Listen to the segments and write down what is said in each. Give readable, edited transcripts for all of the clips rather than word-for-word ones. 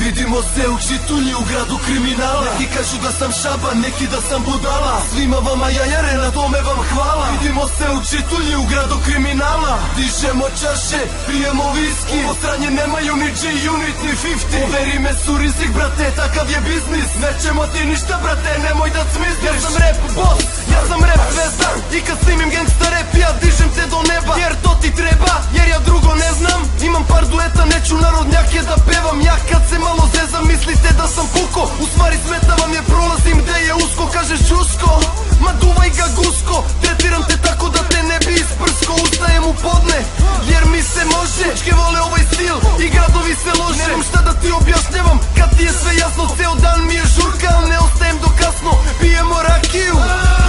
Vidimo se u Čitulji u gradu kriminala. Neki kažu da sam šaban, neki da sam budala. Svima vama jajare, na tome vam hvala. Vidimo se u Čitulji u gradu kriminala. Dižemo čaše, pijemo viski. Ovo sranje nemaju ni G-Unit ni 50. Uveri me su rizik brate, takav je biznis. Nećemo ti ništa brate, nemoj da cmisliš. Ja sam rap boss, ja sam rap zvezda. I kad snimim gangsta rap ja dižem te do neba. Jer to ti treba, jer ja drugo ne znam. Imam par dueta, neću narodnjake da pevam. Ja kad se malo zezam mislite da sam puko. U stvari smeta vam je prolazim gde je usko. Kažeš čusko, ma duvaj ga gusko. Tretiram te tako da te ne bi isprsko. Ustajem u podne, jer mi se može. Čke vole ovaj stil i gradovi se lože. Nemam šta da ti objašnjavam, kad ti je sve jasno. Ceo dan mi je žurka, al ne ostajem do kasno. Pijemo rakiju,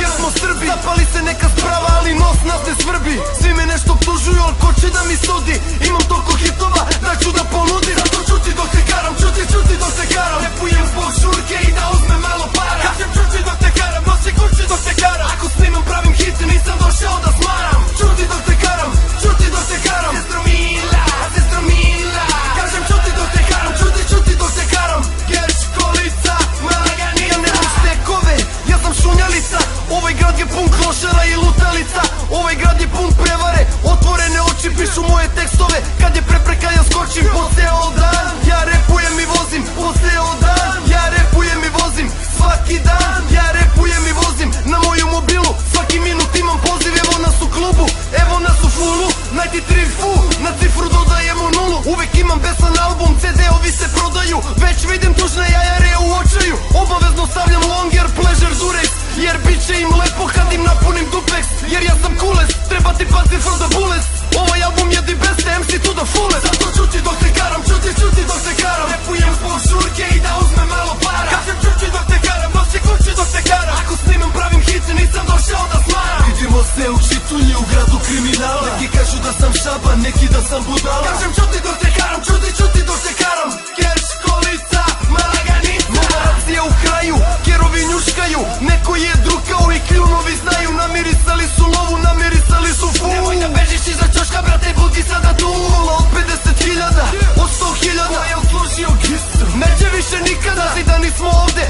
jer smo Srbi. Zapali se neka sprava, ali nos nas ne svrbi. Svi me nešto optužuju, al ko će da mi sudi? Imam toliko hitova, da ću da ponudim. Zato čuti dok te karam, čuti dok te karam. Ne pujem zbog žurke i da uzmem malo para. Kažem čuti dok te karam, nosi kući dok te karam. Ako snimam pravim hit, nisam došao da smaram. Čuti dok te karam, čuti dok te karam. Sestro Mila, kažem čuti dok te karam, čuti dok te karam. Keš, kolica, malaganina. Ja nemam štekove, ja sam šunjalica. Ovaj grad je pun klošara i lutalica. Ovaj grad je pun prevare, otvorene oči pišu moje tekstove. Kad je prepreka ja skočim po ceo dan. Ja repujem i vozim po ceo dan. Ja repujem i vozim svaki dan. Ja repujem i vozim na moju mobilu. Svaki minut imam poziv, evo nas u klubu, evo nas u fullu. 93 fu, na cifru dodajemo nulu. Uvek imam besan album, CD-ovi se prodaju. Već vidim tužne jajare u očaju. Obavezno stavljam longer, pleasure, durex. Jer bit će im lepo kad im napunim dupex. Jer ja sam coolest, treba ti pati for the bullets. Ovaj album je the best, MC to the fullest. Zato čuti dok te karam, čuti dok te karam. Repujem zbog žurke i da uzmem malo para. Kažem čuti dok te karam, nosi kući dok te karam. Ako snimam pravim hit, nisam došao da smaram. Vidimo se u Čitulji u gradu kriminala. Neki kažu da sam šaban, neki da sam budala. Kažem čuti dok te karam, čuti dok te karam. Keš, kolica, malaganina. Nova racija u kraju, kerovi njuškaju. Neko je drukao i kljunovi znaju. Namirisali su lovu, namirisali su ful. Nemoj da bežiš iza čoška brate, budi sada tu. Od 50.000, od 100.000 ja uslužio gisu. Neće više nikada, znazi da nismo ovde.